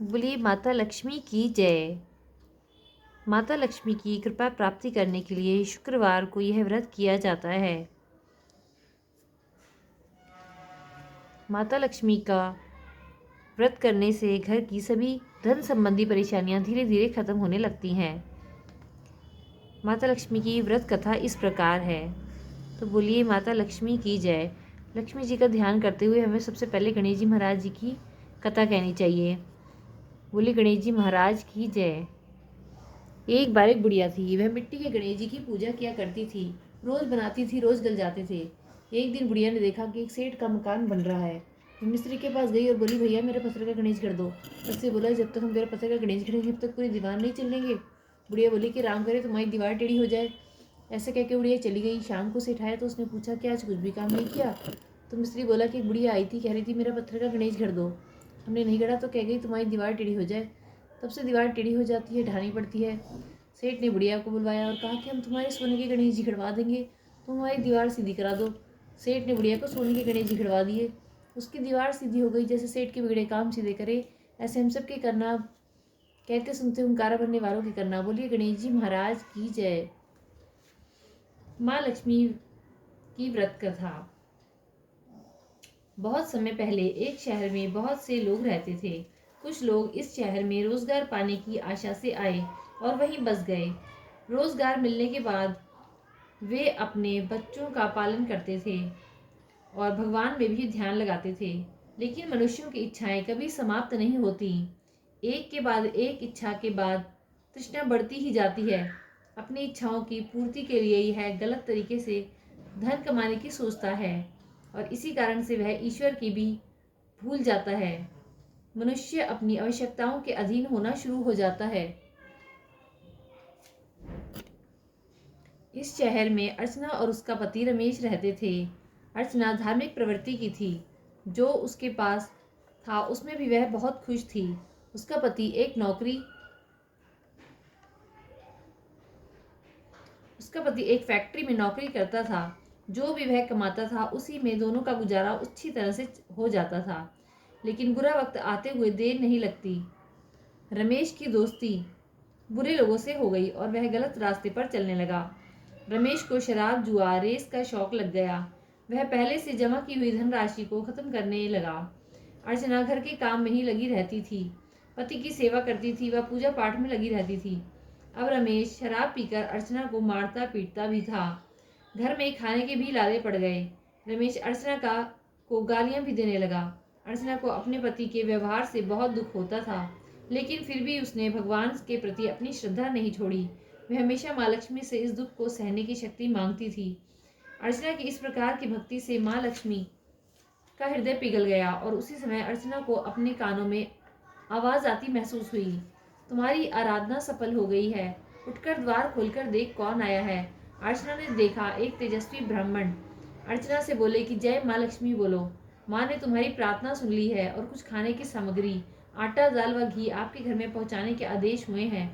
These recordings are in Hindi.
बोलिए माता लक्ष्मी की जय। माता लक्ष्मी की कृपा प्राप्ति करने के लिए शुक्रवार को यह व्रत किया जाता है। माता लक्ष्मी का व्रत करने से घर की सभी धन संबंधी परेशानियां धीरे धीरे खत्म होने लगती हैं। माता लक्ष्मी की व्रत कथा इस प्रकार है। तो बोलिए माता लक्ष्मी की जय। लक्ष्मी जी का ध्यान करते हुए हमें सबसे पहले गणेश जी महाराज जी की कथा कहनी चाहिए। बोलिए गणेश जी महाराज की जय। एक बार एक बुढ़िया थी। वह मिट्टी के गणेश जी की पूजा किया करती थी। रोज बनाती थी, रोज गल जाते थे। एक दिन बुढ़िया ने देखा कि एक सेठ का मकान बन रहा है। वो मिस्त्री के पास गई और बोली, भैया मेरे पत्थर का गणेश कर दो। उससे बोला, जब तक हम तेरा पत्थर का गणेश करेंगे तब तक पूरी दीवार नहीं चलेंगे। बुढ़िया बोली कि राम करे तुम्हारी दीवार टेढ़ी हो जाए। ऐसे कह के बुढ़िया चली गई। शाम को सेठ आया तो उसने पूछा कि आज कुछ भी काम नहीं किया। तो मिस्त्री बोला कि एक बुढ़िया आई थी, कह रही थी मेरा पत्थर का गणेश घर दो। हमने नहीं गढ़ा तो कह गई तुम्हारी दीवार टेढ़ी हो जाए। तब से दीवार टेढ़ी हो जाती है, ढानी पड़ती है। सेठ ने बुढ़िया को बुलवाया और कहा कि हम तुम्हारे सोने के गणेश जी खड़वा देंगे, तुम हमारी दीवार सीधी करा दो। सेठ ने बुढ़िया को सोने के गणेश जी खड़वा दिए। उसकी दीवार सीधी हो गई। जैसे सेठ के बिगड़े काम सीधे करे, ऐसे हम सब के करना। कहते सुनते हुंकारा भरने वालों के करना। बोलिए गणेश जी महाराज की जय। माँ लक्ष्मी की व्रत कथा। बहुत समय पहले एक शहर में बहुत से लोग रहते थे। कुछ लोग इस शहर में रोजगार पाने की आशा से आए और वहीं बस गए। रोजगार मिलने के बाद वे अपने बच्चों का पालन करते थे और भगवान में भी ध्यान लगाते थे। लेकिन मनुष्यों की इच्छाएं कभी समाप्त नहीं होती। एक के बाद एक इच्छा के बाद तृष्णा बढ़ती ही जाती है। अपनी इच्छाओं की पूर्ति के लिए यह गलत तरीके से धन कमाने की सोचता है और इसी कारण से वह ईश्वर की भी भूल जाता है। मनुष्य अपनी आवश्यकताओं के अधीन होना शुरू हो जाता है। इस शहर में अर्चना और उसका पति रमेश रहते थे। अर्चना धार्मिक प्रवृत्ति की थी। जो उसके पास था उसमें भी वह बहुत खुश थी। उसका पति एक फैक्ट्री में नौकरी करता था। जो भी वह कमाता था उसी में दोनों का गुजारा अच्छी तरह से हो जाता था। लेकिन बुरा वक्त आते हुए देर नहीं लगती। रमेश की दोस्ती बुरे लोगों से हो गई और वह गलत रास्ते पर चलने लगा। रमेश को शराब, जुआ, रेस का शौक लग गया। वह पहले से जमा की हुई धनराशि को खत्म करने लगा। अर्चना घर के काम में ही लगी रहती थी। पति की सेवा करती थी, वह पूजा पाठ में लगी रहती थी। अब रमेश शराब पीकर अर्चना को मारता पीटता भी था। घर में खाने के भी लाले पड़ गए। रमेश अर्चना को गालियां भी देने लगा। अर्चना को अपने पति के व्यवहार से बहुत दुख होता था, लेकिन फिर भी उसने भगवान के प्रति अपनी श्रद्धा नहीं छोड़ी। वह हमेशा माँ लक्ष्मी से इस दुख को सहने की शक्ति मांगती थी। अर्चना की इस प्रकार की भक्ति से माँ लक्ष्मी का हृदय पिघल गया और उसी समय अर्चना को अपने कानों में आवाज आती महसूस हुई, तुम्हारी आराधना सफल हो गई है, उठकर द्वार खोलकर देख कौन आया है। अर्चना ने देखा, एक तेजस्वी ब्राह्मण। अर्चना से बोले कि जय माँ लक्ष्मी बोलो, माँ ने तुम्हारी प्रार्थना सुन ली है और कुछ खाने की सामग्री, आटा, दाल व घी आपके घर में पहुंचाने के आदेश हुए हैं।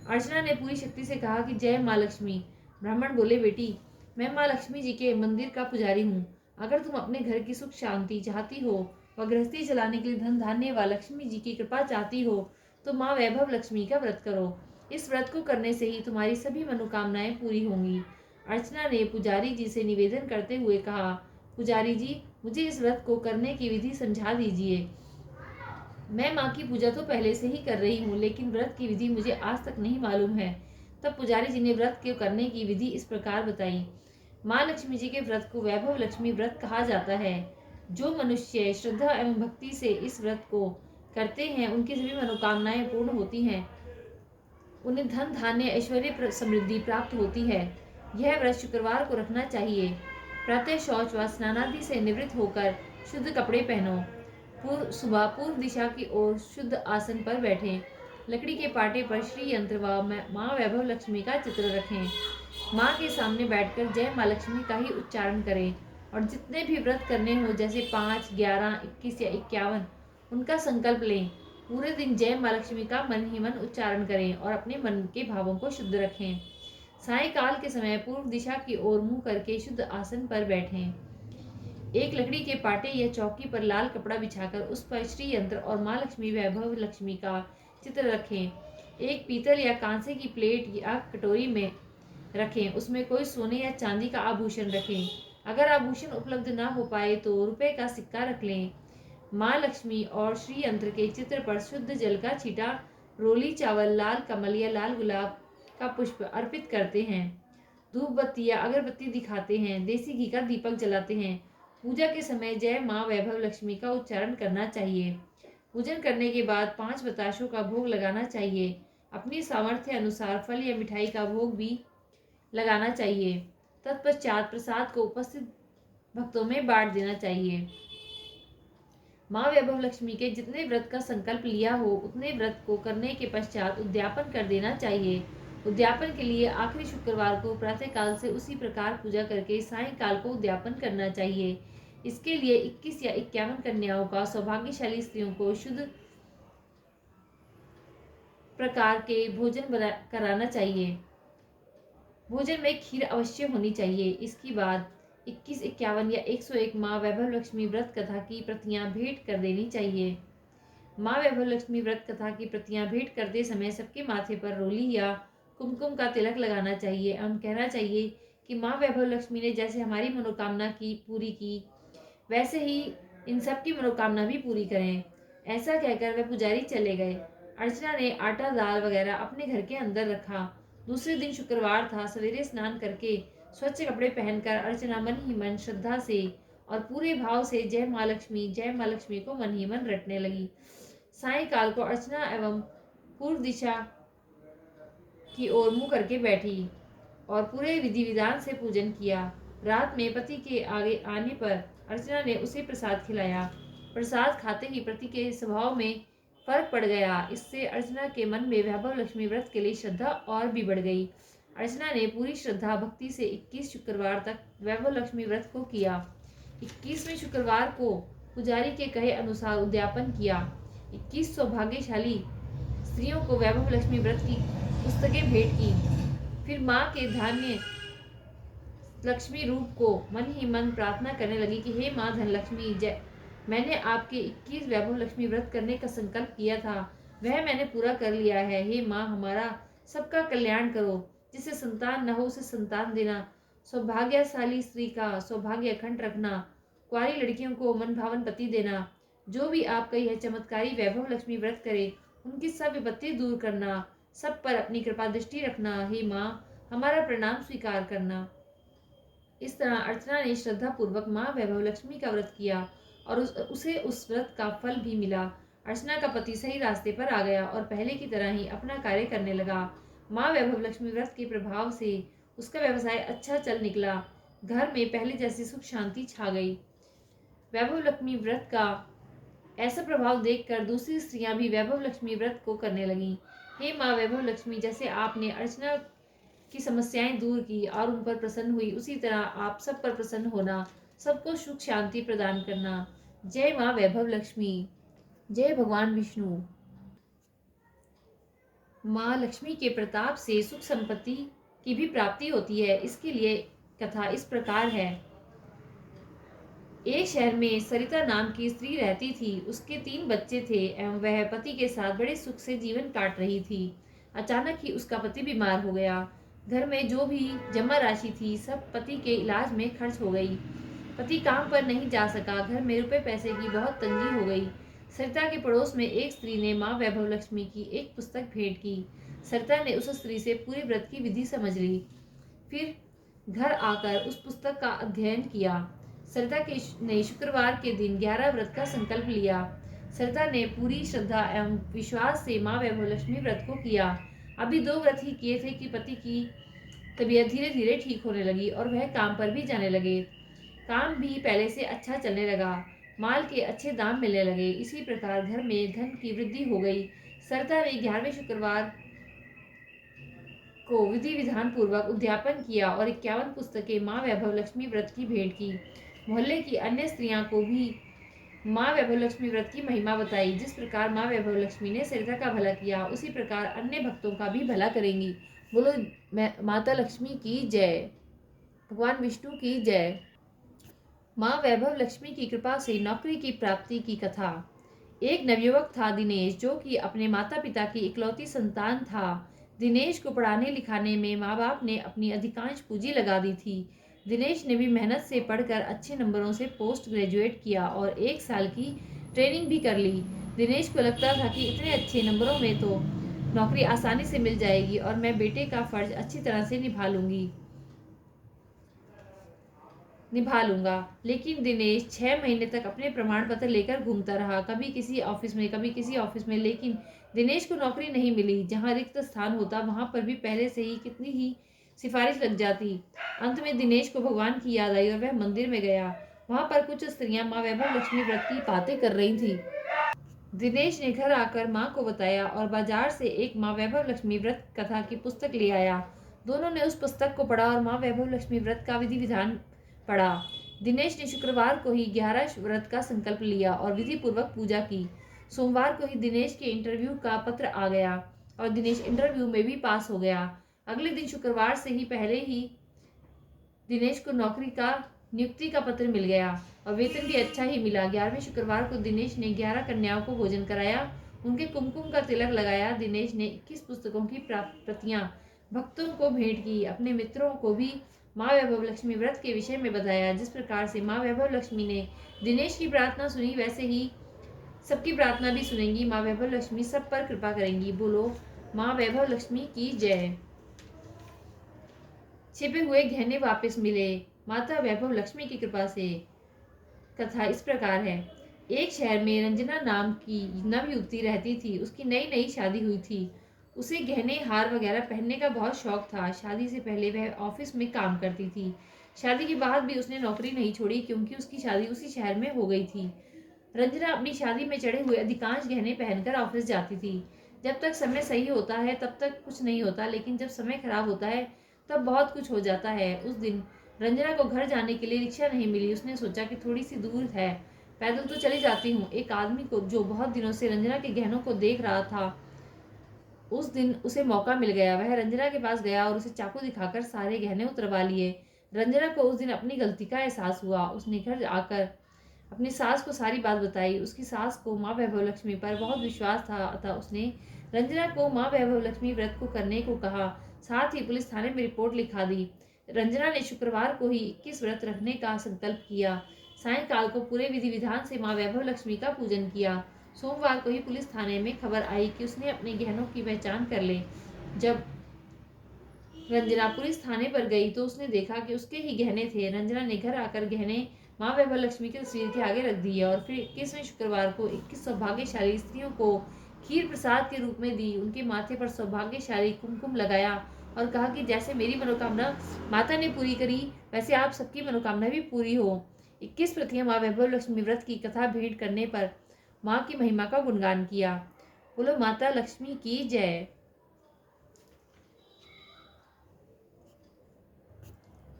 अर्चना ने पूरी शक्ति से कहा कि जय माँ लक्ष्मी। ब्राह्मण बोले, बेटी मैं माँ लक्ष्मी जी के मंदिर का पुजारी हूँ। अगर तुम अपने घर की सुख शांति चाहती हो व गृहस्थी चलाने के लिए धन धान्य व लक्ष्मी जी की कृपा चाहती हो तो माँ वैभव लक्ष्मी का व्रत करो। इस व्रत को करने से ही तुम्हारी सभी मनोकामनाएं पूरी होंगी। अर्चना ने पुजारी जी से निवेदन करते हुए कहा, पुजारी जी मुझे इस व्रत को करने की विधि समझा दीजिए। मैं माँ की पूजा तो पहले से ही कर रही हूँ, लेकिन व्रत की विधि मुझे आज तक नहीं मालूम है। तब पुजारी जी ने व्रत के करने की विधि इस प्रकार बताई। माँ लक्ष्मी जी के व्रत को वैभव लक्ष्मी व्रत कहा जाता है। जो मनुष्य श्रद्धा एवं भक्ति से इस व्रत को करते हैं उनकी सभी मनोकामनाएं पूर्ण होती हैं। उन्हें धन धान्य ऐश्वर्य समृद्धि प्राप्त होती है। यह व्रत शुक्रवार को रखना चाहिए। प्रातः शौच व स्नानादि से निवृत्त होकर शुद्ध कपड़े पहनो। सुबह पूर्व दिशा की ओर शुद्ध आसन पर बैठें। लकड़ी के पाटे पर श्री यंत्र व माँ वैभव लक्ष्मी का चित्र रखें। माँ के सामने बैठकर जय माँ लक्ष्मी का ही उच्चारण करें और जितने भी व्रत करने हो, जैसे 5, 11, 21 या 51, उनका संकल्प लें। पूरे दिन जय माँ लक्ष्मी का मन ही मन उच्चारण करें और अपने मन के भावों को शुद्ध रखें। सायंकाल के समय पूर्व दिशा की ओर मुंह करके शुद्ध आसन पर बैठें। एक लकड़ी के पाटे या चौकी पर लाल कपड़ा बिछाकर उस पर श्री यंत्र और माँ लक्ष्मी वैभव लक्ष्मी का चित्र रखें। एक पीतल या कांसे की प्लेट या कटोरी में रखें, उसमें कोई सोने या चांदी का आभूषण रखें। अगर आभूषण उपलब्ध ना हो पाए तो रुपए का सिक्का रख लें। माँ लक्ष्मी और श्री यंत्र के चित्र पर शुद्ध जल का छींटा, रोली चावल, लाल कमल या लाल गुलाब का पुष्प अर्पित करते हैं। धूप बत्ती या अगरबत्ती दिखाते हैं। देसी घी का दीपक जलाते हैं। पूजा के समय जय माँ वैभव लक्ष्मी का उच्चारण करना चाहिए। पूजन करने के बाद 5 बताशों का भोग लगाना चाहिए। अपनी सामर्थ्य अनुसार फल या मिठाई का भोग भी लगाना चाहिए। तत्पश्चात प्रसाद को उपस्थित भक्तों में बांट देना चाहिए। माँ वैभव लक्ष्मी के जितने व्रत का संकल्प लिया हो उतने व्रत को करने के पश्चात उद्यापन कर देना चाहिए। उद्यापन के लिए आखिरी शुक्रवार को प्रातःकाल से उसी प्रकार पूजा करके सायंकाल को उद्यापन करना चाहिए। इसके लिए 21 या 51 कन्याओं का सौभाग्यशाली स्त्रियों को शुद्ध प्रकार के भोजन कराना चाहिए। भोजन में खीर अवश्य होनी चाहिए। इसके बाद 21, 51 या 101 माँ वैभव लक्ष्मी व्रत कथा की प्रतियां भेंट कर देनी चाहिए। माँ वैभव लक्ष्मी व्रत कथा की प्रतियां भेंट करते समय सबके माथे पर रोली या कुमकुम का तिलक लगाना चाहिए एवं कहना चाहिए कि माँ वैभव लक्ष्मी ने जैसे हमारी मनोकामना की पूरी की, वैसे ही इन सब की मनोकामना भी पूरी करें। ऐसा कहकर वह पुजारी चले गए। अर्चना ने आटा, दाल वगैरह अपने घर के अंदर रखा। दूसरे दिन शुक्रवार था। सवेरे स्नान करके स्वच्छ कपड़े पहनकर अर्चना मन ही मन श्रद्धा से और पूरे भाव से जय माँ लक्ष्मी को मन ही मन रटने लगी। सायंकाल को अर्चना एवं पूर्व दिशा की ओर मुंह करके बैठी और पूरे विधि विधान से पूजन किया। रात में पति के आगे आने पर अर्चना ने उसे प्रसाद खिलाया। प्रसाद खाते ही पति के स्वभाव में फर्क पड़ गया। इससे अर्चना के मन में वैभव लक्ष्मी व्रत के लिए श्रद्धा और भी बढ़ गई। अर्चना ने पूरी श्रद्धा भक्ति से 21 शुक्रवार तक वैभव लक्ष्मी व्रत को किया। 21वें शुक्रवार को पुजारी के कहे अनुसार उद्यापन किया। 21 सौभाग्यशाली स्त्रियों को वैभव लक्ष्मी व्रत की पुस्तकें भेंट की। फिर माँ के धान्य लक्ष्मी रूप को मन ही मन प्रार्थना करने लगी कि हे माँ धनलक्ष्मी, जय मैंने आपके 21 वैभव लक्ष्मी व्रत करने का संकल्प किया था, वह मैंने पूरा कर लिया है। हे माँ, हमारा सबका कल्याण करो। जिसे संतान न हो उसे संतान देना, सौभाग्यशाली स्त्री का सौभाग्य अखंड रखना, कुंवारी लड़कियों को मन भावन पति देना। जो भी आपका यह चमत्कारी वैभव लक्ष्मी व्रत करे उनकी सब विपत्ति दूर करना, सब पर अपनी कृपा दृष्टि रखना। हे माँ, हमारा प्रणाम स्वीकार करना। इस तरह अर्चना ने श्रद्धा पूर्वक माँ वैभव लक्ष्मी का व्रत किया और उसे उस व्रत का फल भी मिला। अर्चना का पति सही रास्ते पर आ गया और पहले की तरह ही अपना कार्य करने लगा। माँ वैभव लक्ष्मी व्रत के प्रभाव से उसका व्यवसाय अच्छा चल निकला। घर में पहले जैसी सुख शांति छा गई। वैभव लक्ष्मी व्रत का ऐसा प्रभाव देखकर दूसरी स्त्रियां भी वैभव लक्ष्मी व्रत को करने लगीं। हे माँ वैभव लक्ष्मी, जैसे आपने अर्चना की समस्याएं दूर की और उन पर प्रसन्न हुई, उसी तरह आप सब पर प्रसन्न होना, सबको सुख शांति प्रदान करना। जय माँ वैभव लक्ष्मी। जय भगवान विष्णु। माँ लक्ष्मी के प्रताप से सुख संपत्ति की भी प्राप्ति होती है। इसके लिए कथा इस प्रकार है। एक शहर में सरिता नाम की स्त्री रहती थी। उसके 3 बच्चे थे एवं वह पति के साथ बड़े सुख से जीवन काट रही थी। अचानक ही उसका पति बीमार हो गया। घर में जो भी जमा राशि थी सब पति के इलाज में खर्च हो गई। पति काम पर नहीं जा सका। घर में रुपए पैसे की बहुत तंगी हो गई। सरिता के पड़ोस में एक स्त्री ने माँ वैभव लक्ष्मी की एक पुस्तक भेंट की। सरिता ने उस स्त्री से पूरी व्रत की विधि समझ ली। फिर घर आकर उस पुस्तक का अध्ययन किया। सरिता ने शुक्रवार के दिन 11 व्रत का संकल्प लिया। सरिता ने पूरी श्रद्धा एवं विश्वास से माँ वैभव लक्ष्मी व्रत को किया। अभी 2 व्रत ही किए थे कि पति की तबीयत धीरे धीरे ठीक होने लगी और वह काम पर भी जाने लगे। काम भी पहले से अच्छा चलने लगा। माल के अच्छे दाम मिलने लगे। इसी प्रकार घर में धन की वृद्धि हो गई। सरिता ने 11वें शुक्रवार को विधि विधान पूर्वक उद्यापन किया और 51 पुस्तकें माँ वैभव लक्ष्मी व्रत की भेंट की। मोहल्ले की अन्य स्त्रियां को भी माँ वैभव लक्ष्मी व्रत की महिमा बताई। जिस प्रकार माँ वैभव लक्ष्मी ने सरिता का भला किया, उसी प्रकार अन्य भक्तों का भी भला करेंगी। बोलो माता लक्ष्मी की जय। भगवान विष्णु की जय। माँ वैभव लक्ष्मी की कृपा से नौकरी की प्राप्ति की कथा। एक नवयुवक था दिनेश, जो कि अपने माता पिता की इकलौती संतान था। दिनेश को पढ़ाने लिखाने में माँ बाप ने अपनी अधिकांश पूंजी लगा दी थी। दिनेश ने भी मेहनत से पढ़कर अच्छे नंबरों से पोस्ट ग्रेजुएट किया और 1 साल की ट्रेनिंग भी कर ली। दिनेश को लगता था कि इतने अच्छे नंबरों में तो नौकरी आसानी से मिल जाएगी और मैं बेटे का फर्ज अच्छी तरह से निभा लूंगा। लेकिन दिनेश 6 महीने तक अपने प्रमाण पत्र लेकर घूमता रहा, कभी किसी ऑफिस में, कभी किसी ऑफिस में। लेकिन दिनेश को नौकरी नहीं मिली। जहां रिक्त स्थान होता वहां पर भी पहले से ही कितनी ही सिफारिश लग जाती। अंत में दिनेश को भगवान की याद आई और वह मंदिर में गया। वहां पर कुछ स्त्रियां माँ वैभव लक्ष्मी व्रत की बातें कर रही थी। दिनेश ने घर आकर माँ को बताया और बाजार से एक माँ वैभव लक्ष्मी व्रत कथा की पुस्तक ले आया। दोनों ने उस पुस्तक को पढ़ा और माँ वैभव लक्ष्मी व्रत का विधि विधान पढ़ा। दिनेश ने शुक्रवार को ही 11 व्रत का संकल्प लिया और विधि पूर्वक पूजा की। सोमवार को ही दिनेश के इंटरव्यू का पत्र आ गया और दिनेश इंटरव्यू में भी पास हो गया। अगले दिन शुक्रवार से ही पहले ही दिनेश को नौकरी का नियुक्ति का पत्र मिल गया और वेतन भी अच्छा ही मिला। 11वें शुक्रवार को दिनेश ने 11 कन्याओं को भोजन कराया, उनके कुमकुम का तिलक लगाया। दिनेश ने 21 पुस्तकों की प्रतियां भक्तों को भेंट की। अपने मित्रों को भी माँ वैभव लक्ष्मी व्रत के विषय में बताया। जिस प्रकार से माँ वैभव लक्ष्मी ने दिनेश की प्रार्थना सुनी, वैसे ही सबकी प्रार्थना भी सुनेंगी। माँ वैभव लक्ष्मी सब पर कृपा करेंगी। बोलो माँ वैभव लक्ष्मी की जय। छिपे हुए गहने वापस मिले माता वैभव लक्ष्मी की कृपा से। कथा इस प्रकार है। एक शहर में रंजना नाम की नव युवती रहती थी। उसकी नई नई शादी हुई थी। उसे गहने हार वगैरह पहनने का बहुत शौक था। शादी से पहले वह ऑफिस में काम करती थी। शादी के बाद भी उसने नौकरी नहीं छोड़ी, क्योंकि उसकी शादी उसी शहर में हो गई थी। रंजना अपनी शादी में चढ़े हुए अधिकांश गहने पहनकर ऑफिस जाती थी। जब तक समय सही होता है तब तक कुछ नहीं होता, लेकिन जब समय खराब होता है तब बहुत कुछ हो जाता है। उस दिन रंजना को घर जाने के लिए रिक्शा नहीं मिली। उसने सोचा कि थोड़ी सी दूर है, पैदल तो चली जाती हूँ। एक आदमी को, जो बहुत दिनों से रंजना के गहनों को देख रहा था, उस दिन उसे मौका मिल गया। वह रंजना के पास गया और उसे चाकू दिखाकर सारे गहने उतरवा लिए। रंजना को उस दिन अपनी गलती का एहसास हुआ। उसने घर आकर अपनी सास को सारी बात बताई। उसकी सास को माँ वैभव लक्ष्मी पर बहुत विश्वास था, अतः उसने रंजना को माँ वैभव लक्ष्मी व्रत को करने को कहा। साथ ही पुलिस थाने में रिपोर्ट लिखा दी। रंजना ने शुक्रवार को ही 21 व्रत रखने का संकल्प किया। सायंकाल को पूरे विधि विधान से माँ वैभव लक्ष्मी का पूजन किया। सोमवार को ही पुलिस थाने में खबर आई कि उसने अपने गहनों की पहचान कर ली। जब रंजना पुलिस थाने पर गई तो उसने देखा कि उसके ही गहने थे। रंजना ने घर आकर गहने माँ वैभव लक्ष्मी की तस्वीर के आगे रख दिए और फिर 21वें शुक्रवार को 21 सौभाग्यशाली स्त्रियों को खीर प्रसाद के रूप में दी। उनके माथे पर सौभाग्यशाली कुमकुम लगाया और कहा कि जैसे मेरी मनोकामना माता ने पूरी करी, वैसे आप सबकी मनोकामना भी पूरी हो। 21 प्रतियां माँ वैभव लक्ष्मी व्रत की कथा भेंट करने पर माँ की महिमा का गुणगान किया। बोलो माता लक्ष्मी की जय।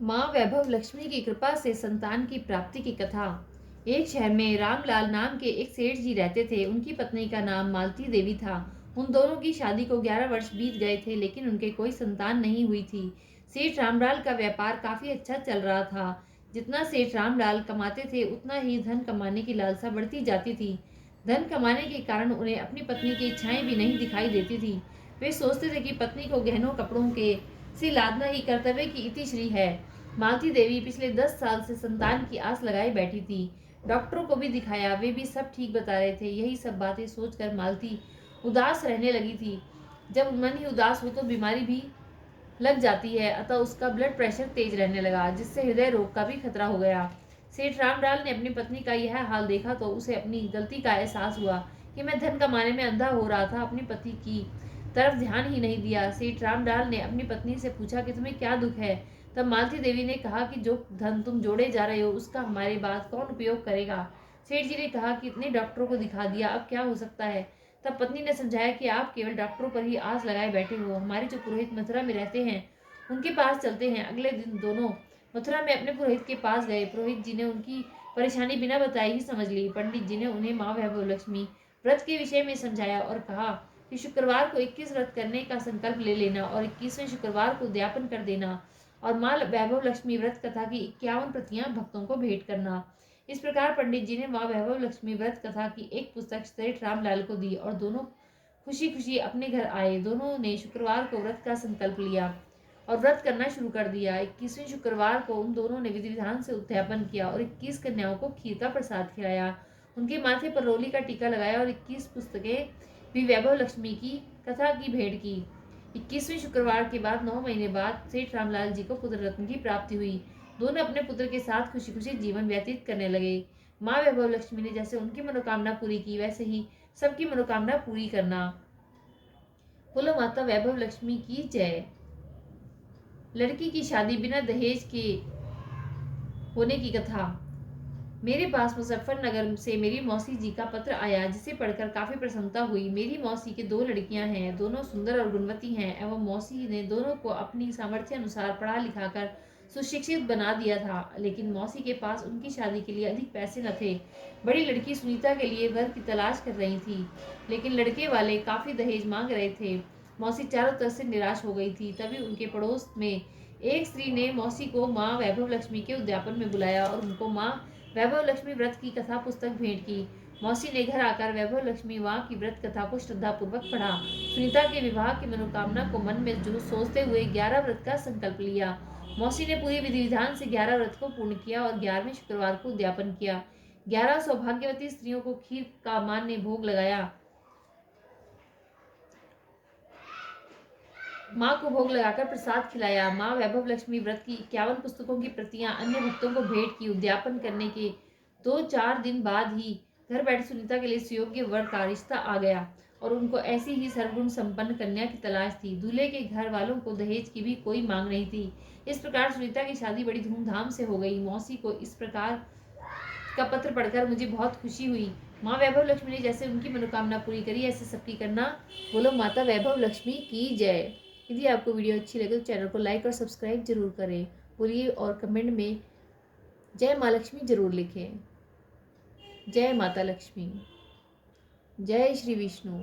माँ वैभव लक्ष्मी की कृपा से संतान की प्राप्ति की कथा। एक शहर में रामलाल नाम के एक सेठ जी रहते थे। उनकी पत्नी का नाम मालती देवी था। उन दोनों की शादी को 11 वर्ष बीत गए थे, लेकिन उनके कोई संतान नहीं हुई थी। सेठ रामलाल का व्यापार काफी अच्छा चल रहा था। जितना सेठ रामलाल कमाते थे, उतना ही धन कमाने की लालसा बढ़ती जाती थी। धन कमाने के कारण उन्हें अपनी पत्नी की इच्छाएं भी नहीं दिखाई देती थी। वे सोचते थे कि पत्नी को गहनों कपड़ों के से लादना ही कर्तव्य की इतिश्री है। मालती देवी पिछले 10 साल से संतान की आस लगाए बैठी थी। डॉक्टरों को भी दिखाया, वे भी सब ठीक बता रहे थे। यही सब बातें सोचकर मालती उदास रहने लगी थी। जब मन ही उदास हो तो बीमारी भी लग जाती है, अतः उसका ब्लड प्रेशर तेज रहने लगा, जिससे हृदय रोग का भी खतरा हो गया। सेठ रामलाल ने अपनी पत्नी का यह हाल देखा तो उसे अपनी गलती का एहसास हुआ कि मैं धन कमाने में अंधा हो रहा था, अपनी पति की तरफ ध्यान ही नहीं दिया। सेठ रामलाल ने अपनी पत्नी से पूछा कि तुम्हें क्या दुख है। तब मालती देवी ने कहा कि जो धन तुम जोड़े जा रहे हो, उसका हमारे बाद कौन उपयोग करेगा। सेठ जी ने कहा कि इतने डॉक्टरों को दिखा दिया, अब क्या हो सकता है। तब पत्नी ने समझाया कि आप केवल डॉक्टरों पर ही आस लगाए बैठे हो। हमारे जो पुरोहित मथुरा में रहते हैं, उनके पास चलते हैं। अगले दिन दोनों मथुरा में अपने पुरोहित के पास गए। पुरोहित जी ने उनकी परेशानी बिना बताए ही समझ ली। पंडित जी ने उन्हें माँ वैभव लक्ष्मी व्रत के विषय में समझाया और कहा कि शुक्रवार को 21 व्रत करने का संकल्प ले लेना और 21वें शुक्रवार को उद्यापन कर देना। और माँ वैभव लक्ष्मी व्रत कथा की 51 प्रतियां भक्तों को भेंट करना। इस प्रकार पंडित जी ने माँ वैभव लक्ष्मी व्रत कथा की एक पुस्तक सेठ रामलाल को दी और दोनों खुशी खुशी अपने घर आए। दोनों ने शुक्रवार को व्रत का संकल्प लिया और व्रत करना शुरू कर दिया। 21वें शुक्रवार को उन दोनों ने विधि विधान से उद्यापन किया और 21 कन्याओं को खीर का प्रसाद खिलाया। उनके माथे पर रोली का टीका लगाया और 21 पुस्तकें भी वैभव लक्ष्मी की कथा की भेंट की। 21वें शुक्रवार के बाद 9 महीने बाद सेठ रामलाल जी को पुत्र रत्न की प्राप्ति हुई। दोनों अपने पुत्र के साथ खुशी खुशी जीवन व्यतीत करने लगे। माँ वैभव लक्ष्मी ने जैसे उनकी मनोकामना पूरी की, वैसे ही सबकी मनोकामना पूरी करना। बोलो माता वैभव लक्ष्मी की जय। लड़की की शादी बिना दहेज के होने की कथा। मेरे पास मुजफ्फरनगर से मेरी मौसी जी का पत्र आया, जिसे पढ़कर काफी प्रसन्नता हुई। मेरी मौसी के 2 लड़कियां हैं, दोनों सुंदर और गुणवती हैं एवं मौसी ने दोनों को अपनी सामर्थ्य अनुसार पढ़ा लिखाकर सुशिक्षित बना दिया था, लेकिन मौसी के पास उनकी शादी के लिए अधिक पैसे न थे। बड़ी लड़की सुनीता के लिए वर की तलाश कर रही थी, लेकिन लड़के वाले काफी दहेज मांग रहे थे। मौसी चारों तरफ से निराश हो गई थी। तभी उनके पड़ोस में एक स्त्री ने मौसी को माँ वैभव लक्ष्मी के उद्यापन में बुलाया और उनको माँ वैभव लक्ष्मी व्रत की कथा पुस्तक भेंट की। मौसी ने घर आकर वैभव लक्ष्मी माँ की व्रत कथा को श्रद्धापूर्वक पढ़ा। सुनीता के विवाह की मनोकामना को मन में जो सोचते हुए 11 व्रत का संकल्प लिया। मौसी ने पूरी विधि विधान से 11 व्रत को पूर्ण किया और 11वें शुक्रवार को उद्यापन किया। 11 सौभाग्यवती स्त्रियों को खीर का मां ने भोग लगाया। माँ को भोग लगाकर प्रसाद खिलाया। माँ वैभव लक्ष्मी व्रत की 51 पुस्तकों की प्रतियां अन्य भक्तों को भेंट की। उद्यापन करने के 2-4 दिन बाद ही घर बैठे सुनीता के लिए सुयोग्य वर का रिश्ता आ गया और उनको ऐसी ही सर्वगुण संपन्न कन्या की तलाश थी। दूल्हे के घर वालों को दहेज की भी कोई मांग नहीं थी। इस प्रकार सुनीता की शादी बड़ी धूमधाम से हो गई। मौसी को इस प्रकार का पत्र पढ़कर मुझे बहुत खुशी हुई। माँ वैभव लक्ष्मी ने जैसे उनकी मनोकामना पूरी करी, ऐसे सबकी करना। बोलो माता वैभव लक्ष्मी की जय। यदि आपको वीडियो अच्छी लगे तो चैनल को लाइक और सब्सक्राइब जरूर करें। बोलिए और कमेंट में जय माँ लक्ष्मी जरूर लिखें। जय माता लक्ष्मी। जय श्री विष्णु।